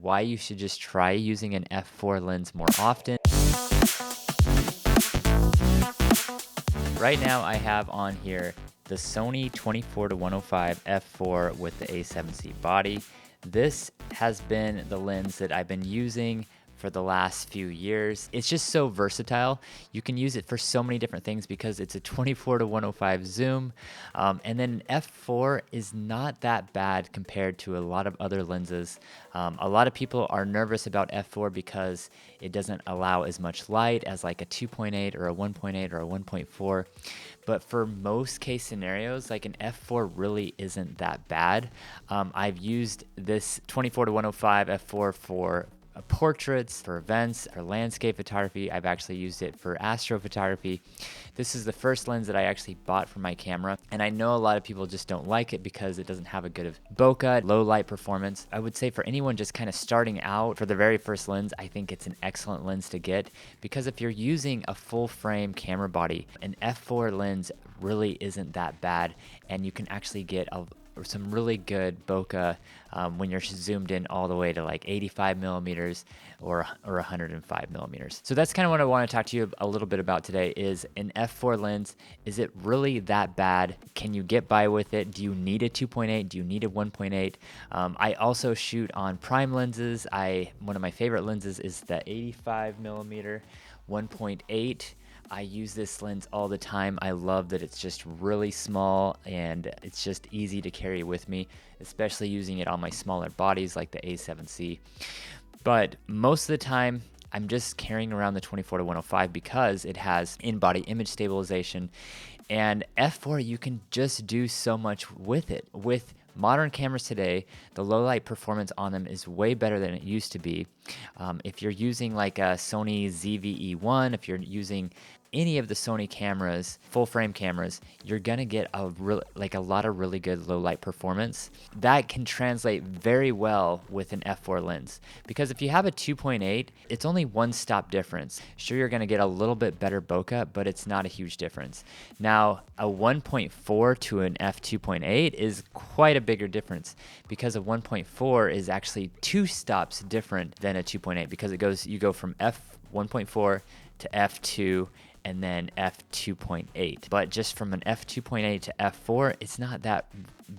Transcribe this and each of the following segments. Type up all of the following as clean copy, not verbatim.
why you should just try using an f4 lens more often. Right now I have on here the Sony 24-105 f4 with the A7C body. This has been the lens that I've been using for the last few years. It's just so versatile. You can use it for so many different things because it's a 24-105 zoom. And then f4 is not that bad compared to a lot of other lenses. A lot of people are nervous about f4 because it doesn't allow as much light as like a 2.8 or a 1.8 or a 1.4. But for most case scenarios, like an f4 really isn't that bad. I've used this 24-105 f4 for portraits, for events, for landscape photography. I've actually used it for astrophotography. This is the first lens that I actually bought for my camera, and I know a lot of people just don't like it because it doesn't have a good bokeh, low light performance. I would say for anyone just kind of starting out for the very first lens, I think it's an excellent lens to get, because if you're using a full frame camera body, an f4 lens really isn't that bad, and you can actually get some really good bokeh when you're zoomed in all the way to like 85 millimeters or 105 millimeters. So that's kind of what I want to talk to you a little bit about today is an f4 lens. Is it really that bad? Can you get by with it? Do you need a 2.8? Do you need a 1.8? I also shoot on prime lenses. One of my favorite lenses is the 85 millimeter 1.8. I use this lens all the time. I love that it's just really small and it's just easy to carry with me, especially using it on my smaller bodies like the A7C. But most of the time, I'm just carrying around the 24-105 because it has in-body image stabilization. And f4, you can just do so much with it. With modern cameras today, the low light performance on them is way better than it used to be. If you're using like a Sony ZV-E1, if you're using any of the Sony cameras, full frame cameras, you're gonna get a lot of really good low light performance. That can translate very well with an f4 lens, because if you have a 2.8, it's only one stop difference. Sure, you're gonna get a little bit better bokeh, but it's not a huge difference. Now, a 1.4 to an f2.8 is quite a bigger difference, because a 1.4 is actually two stops different than a 2.8, because you go from f1.4 to f2 and then f2.8. But just from an f2.8 to f4, it's not that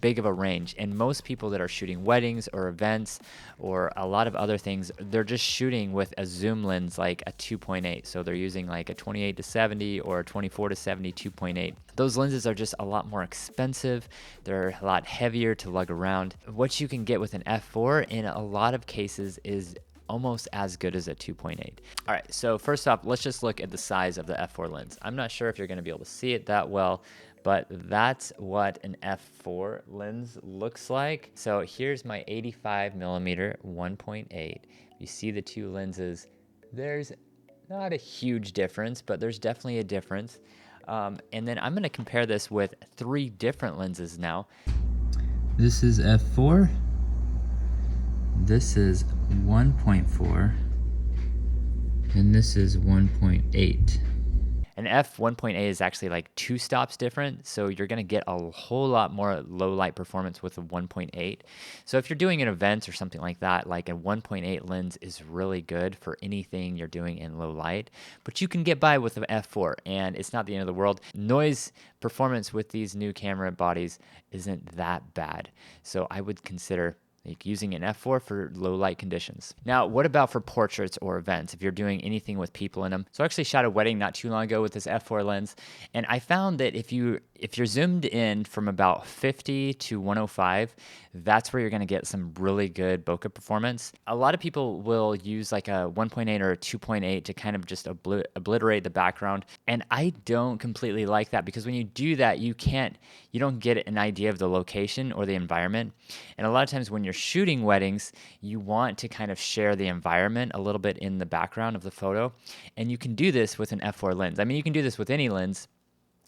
big of a range. And most people that are shooting weddings or events or a lot of other things, they're just shooting with a zoom lens like a 2.8. So they're using like a 28 to 70 or a 24 to 70 2.8. Those lenses are just a lot more expensive. They're a lot heavier to lug around. What you can get with an f4 in a lot of cases is almost as good as a 2.8. All right, so first off, let's just look at the size of the f4 lens. I'm not sure if you're gonna be able to see it that well, but that's what an f4 lens looks like. So here's my 85 millimeter 1.8. You see the two lenses. There's not a huge difference, but there's definitely a difference. And then I'm gonna compare this with three different lenses now. This is f4. This is 1.4, and this is 1.8. An f1.8 is actually like two stops different, so you're going to get a whole lot more low light performance with a 1.8. So if you're doing an event or something like that, like a 1.8 lens is really good for anything you're doing in low light, but you can get by with an f4, and it's not the end of the world. Noise performance with these new camera bodies isn't that bad, so I would consider using an f4 for low light conditions. Now, what about for portraits or events, if you're doing anything with people in them? So I actually shot a wedding not too long ago with this f4 lens, and I found that if you're zoomed in from about 50 to 105, that's where you're gonna get some really good bokeh performance. A lot of people will use like a 1.8 or a 2.8 to kind of just obliterate the background, and I don't completely like that, because when you do that, you don't get an idea of the location or the environment. And a lot of times when you're shooting weddings, you want to kind of share the environment a little bit in the background of the photo, and you can do this with an f4 lens. I mean, you can do this with any lens,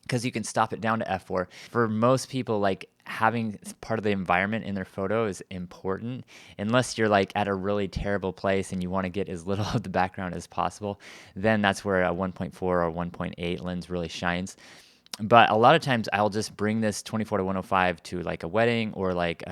because you can stop it down to f4. For most people, like, having part of the environment in their photo is important, unless you're like at a really terrible place and you want to get as little of the background as possible. Then that's where a 1.4 or 1.8 lens really shines. But a lot of times I'll just bring this 24-105 to like a wedding or like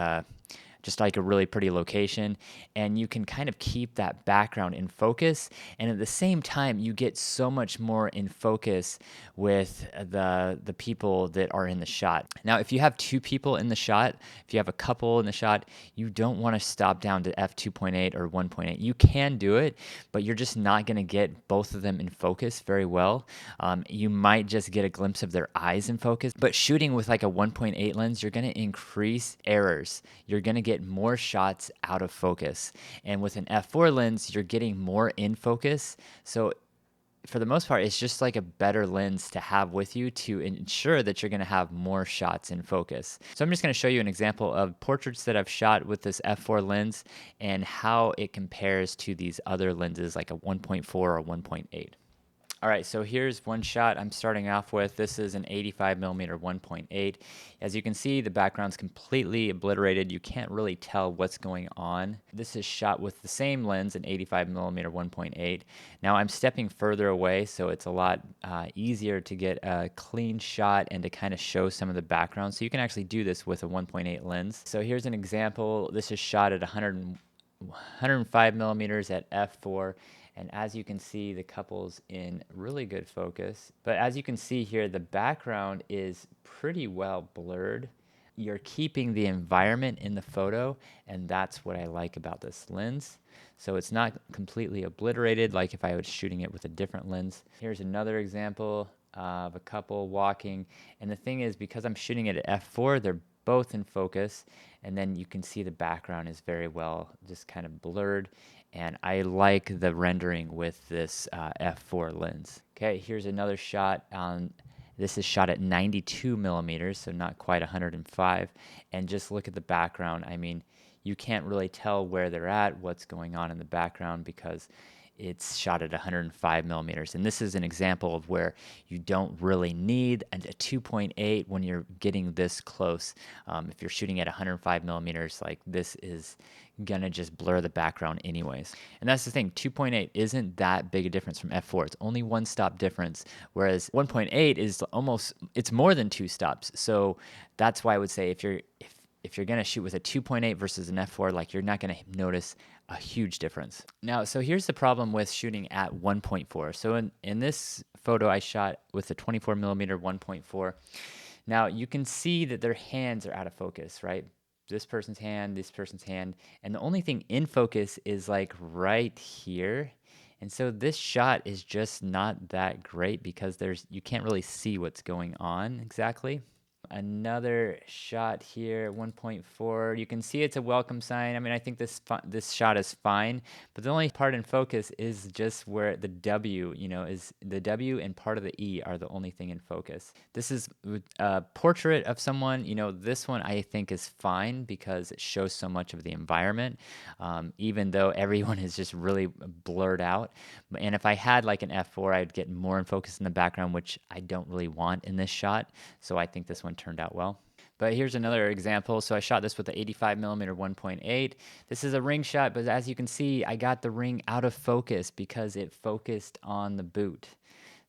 just like a really pretty location, and you can kind of keep that background in focus, and at the same time you get so much more in focus with the people that are in the shot. Now if you have two people in the shot, if you have a couple in the shot, you don't want to stop down to f2.8 or 1.8. You can do it, but you're just not going to get both of them in focus very well. You might just get a glimpse of their eyes in focus, but shooting with like a 1.8 lens, you're going to increase errors. You're going to get more shots out of focus. And with an f4 lens, you're getting more in focus. So for the most part, it's just like a better lens to have with you to ensure that you're going to have more shots in focus. So I'm just going to show you an example of portraits that I've shot with this f4 lens and how it compares to these other lenses like a 1.4 or 1.8. All right, so here's one shot I'm starting off with. This is an 85mm 1.8. As you can see, the background's completely obliterated. You can't really tell what's going on. This is shot with the same lens, an 85mm 1.8. Now I'm stepping further away, so it's a lot easier to get a clean shot and to kind of show some of the background. So you can actually do this with a 1.8 lens. So here's an example. This is shot at 105 millimeters at f4. And as you can see, the couple's in really good focus. But as you can see here, the background is pretty well blurred. You're keeping the environment in the photo, and that's what I like about this lens. So it's not completely obliterated like if I was shooting it with a different lens. Here's another example of a couple walking. And the thing is, because I'm shooting it at f4, they're both in focus, and then you can see the background is very well just kind of blurred, and I like the rendering with this f4 lens. Okay, here's another shot. This is shot at 92 millimeters, so not quite 105, and just look at the background. I mean, you can't really tell where they're at, what's going on in the background, because it's shot at 105 millimeters. And this is an example of where you don't really need a 2.8 when you're getting this close. If you're shooting at 105 millimeters, like this is gonna just blur the background anyways. And that's the thing, 2.8 isn't that big a difference from f4. It's only one stop difference, whereas 1.8 is almost, it's more than two stops. So that's why I would say if you're going to shoot with a 2.8 versus an f4, like you're not going to notice a huge difference. Now, so here's the problem with shooting at 1.4. So in this photo I shot with a 24mm 1.4. Now you can see that their hands are out of focus, right? This person's hand, and the only thing in focus is like right here. And so this shot is just not that great because you can't really see what's going on exactly. Another shot here, 1.4. You can see it's a welcome sign. I mean, I think this shot is fine, but the only part in focus is just where the W, is the W and part of the E are the only thing in focus. This is a portrait of someone. This one I think is fine because it shows so much of the environment, even though everyone is just really blurred out. And if I had like an f4, I'd get more in focus in the background, which I don't really want in this shot. So I think this one turned out well. But here's another example. So I shot this with the 85mm 1.8. This is a ring shot, but as you can see, I got the ring out of focus because it focused on the boot.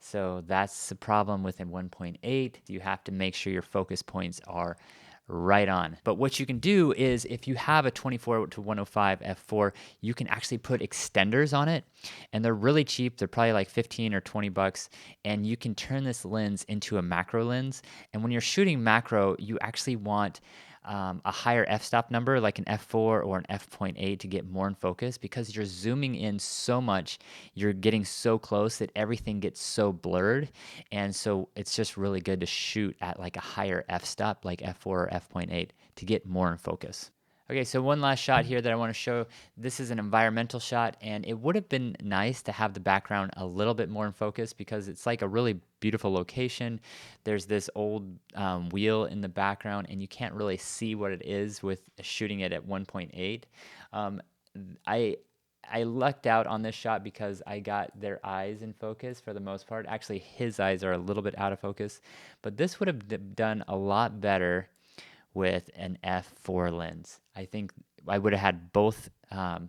So that's the problem with a 1.8. You have to make sure your focus points are right on. But what you can do is if you have a 24 to 105 f4, you can actually put extenders on it, and they're really cheap. They're probably like 15 or 20 bucks, and you can turn this lens into a macro lens. And when you're shooting macro, you actually want a higher f-stop number like an f4 or an f.8 to get more in focus, because you're zooming in so much, you're getting so close that everything gets so blurred. And so it's just really good to shoot at like a higher f-stop like f4 or f.8 to get more in focus. Okay, so one last shot here that I want to show. This is an environmental shot, and it would have been nice to have the background a little bit more in focus because it's like a really beautiful location. There's this old wheel in the background, and you can't really see what it is with shooting it at 1.8. I lucked out on this shot because I got their eyes in focus for the most part. Actually, his eyes are a little bit out of focus, but this would have done a lot better with an f4 lens. I think I would have had both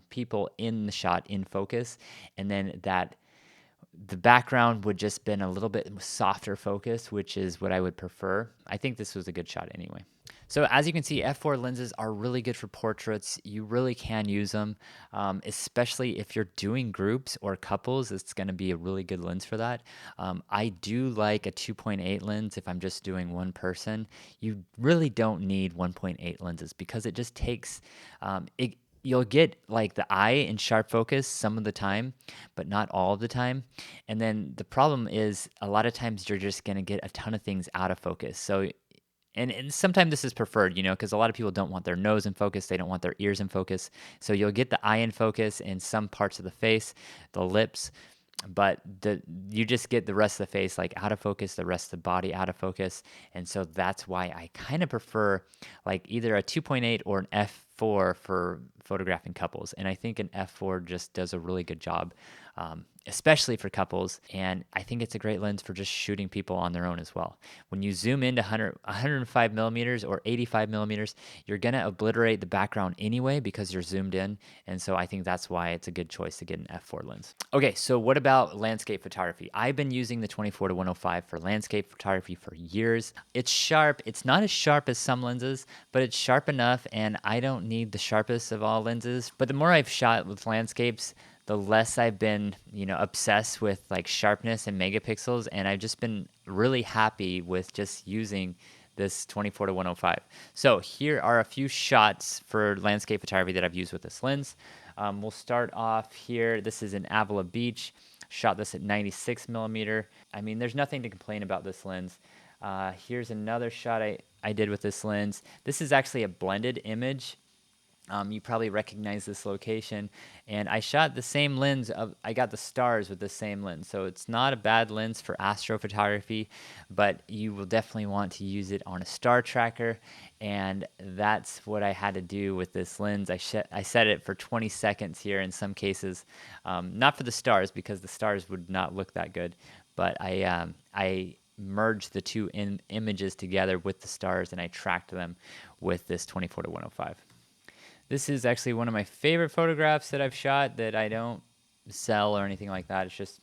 people in the shot in focus, and then the background would just been a little bit softer focus, which is what I would prefer. I think this was a good shot anyway. So as you can see, f4 lenses are really good for portraits. You really can use them, especially if you're doing groups or couples. It's going to be a really good lens for that. I do like a 2.8 lens if I'm just doing one person. You really don't need 1.8 lenses because it just takes it. You'll get like the eye in sharp focus some of the time, but not all of the time. And then the problem is a lot of times you're just going to get a ton of things out of focus. So and sometimes this is preferred, because a lot of people don't want their nose in focus. They don't want their ears in focus. So you'll get the eye in focus in some parts of the face, the lips, but you just get the rest of the face like out of focus, the rest of the body out of focus. And so that's why I kind of prefer like either a 2.8 or an f4 for photographing couples. And I think an f4 just does a really good job, especially for couples. And I think it's a great lens for just shooting people on their own as well. When you zoom into 105 millimeters or 85 millimeters, you're going to obliterate the background anyway because you're zoomed in. And so I think that's why it's a good choice to get an f4 lens. Okay, so what about landscape photography? I've been using the 24-105 for landscape photography for years. It's sharp. It's not as sharp as some lenses, but it's sharp enough, and I don't need the sharpest of all lenses. But the more I've shot with landscapes, the less I've been, obsessed with like sharpness and megapixels, and I've just been really happy with just using this 24-105. So here are a few shots for landscape photography that I've used with this lens. We'll start off here. This is in Avila Beach. Shot this at 96 millimeter. I mean, there's nothing to complain about this lens. Here's another shot I did with this lens. This is actually a blended image. You probably recognize this location. And I shot the same lens. I got the stars with the same lens. So it's not a bad lens for astrophotography, but you will definitely want to use it on a star tracker. And that's what I had to do with this lens. I set it for 20 seconds here in some cases. Not for the stars because the stars would not look that good. But I merged the two images together with the stars and I tracked them with this 24-105. This is actually one of my favorite photographs that I've shot that I don't sell or anything like that. It's just,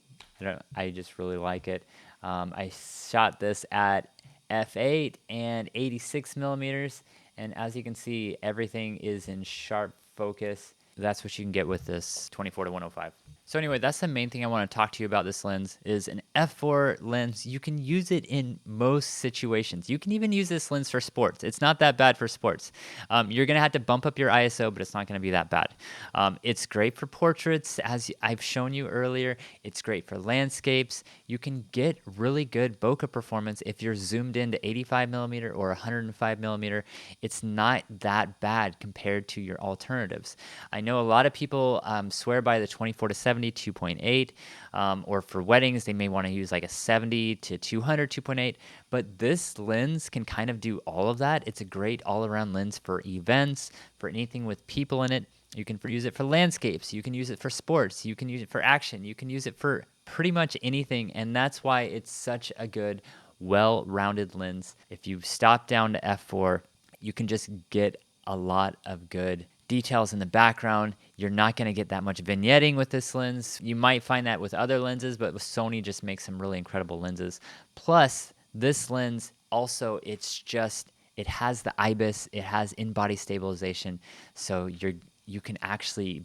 I just really like it. I shot this at f8 and 86 millimeters. And as you can see, everything is in sharp focus. That's what you can get with this 24-105. So anyway, that's the main thing I want to talk to you about this lens is an f4 lens. You can use it in most situations. You can even use this lens for sports. It's not that bad for sports. You're going to have to bump up your ISO, but it's not going to be that bad. It's great for portraits, as I've shown you earlier. It's great for landscapes. You can get really good bokeh performance if you're zoomed into 85 millimeter or 105 millimeter. It's not that bad compared to your alternatives. I know a lot of people swear by the 24-70 2.8, or for weddings they may want to use like a 70 to 200 2.8, but this lens can kind of do all of that. It's a great all-around lens for events, for anything with people in it. You can use it for landscapes, you can use it for sports, you can use it for action, you can use it for pretty much anything, and that's why it's such a good, well-rounded lens. If you stop down to f4, you can just get a lot of good details in the background. You're not going to get that much vignetting with this lens. You might find that with other lenses, but with Sony just makes some really incredible lenses. Plus, this lens also, it has the IBIS, it has in-body stabilization, so you can actually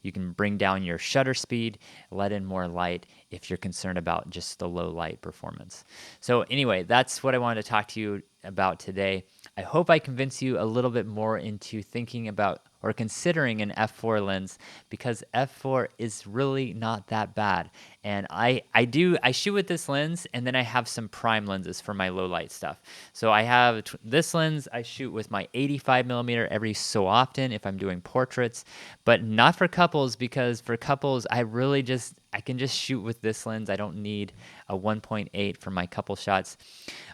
you can bring down your shutter speed, let in more light if you're concerned about just the low light performance. So anyway, that's what I wanted to talk to you about today. I hope I convince you a little bit more into thinking about or considering an f4 lens, because f4 is really not that bad. And I shoot with this lens, and then I have some prime lenses for my low light stuff. So I have this lens I shoot with my 85 millimeter every so often if I'm doing portraits, but not for couples, because for couples I can just shoot with this lens. I don't need a 1.8 for my couple shots.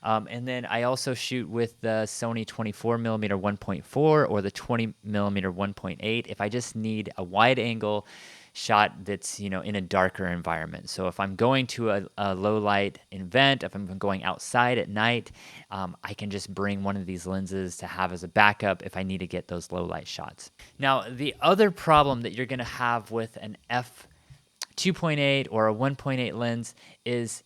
And then I also shoot with the Sony 24mm 1.4 or the 20mm 1.8 if I just need a wide angle shot that's in a darker environment. So if I'm going to a low light event, if I'm going outside at night, I can just bring one of these lenses to have as a backup if I need to get those low light shots. Now, the other problem that you're going to have with an f2.8 or a 1.8 lens is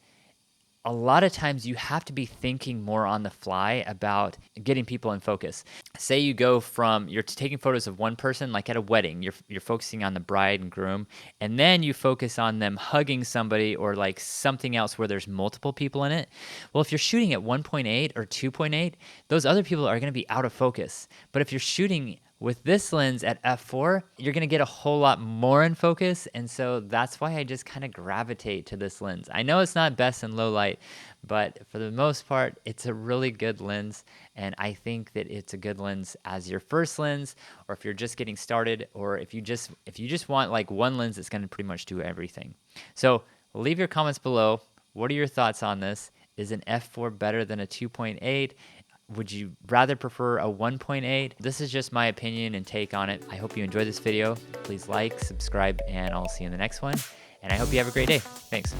a lot of times you have to be thinking more on the fly about getting people in focus. Say you go from you're taking photos of one person, like at a wedding, you're focusing on the bride and groom, and then you focus on them hugging somebody or like something else where there's multiple people in it. Well, if you're shooting at 1.8 or 2.8, those other people are going to be out of focus. But if you're shooting with this lens at f4, you're gonna get a whole lot more in focus, and so that's why I just kind of gravitate to this lens. I know it's not best in low light, but for the most part, it's a really good lens, and I think that it's a good lens as your first lens, or if you're just getting started, or if you just want like one lens that's gonna pretty much do everything. So leave your comments below. What are your thoughts on this? Is an f4 better than a 2.8? Would you rather prefer a 1.8? This is just my opinion and take on it. I hope you enjoyed this video. Please like, subscribe, and I'll see you in the next one. And I hope you have a great day. Thanks.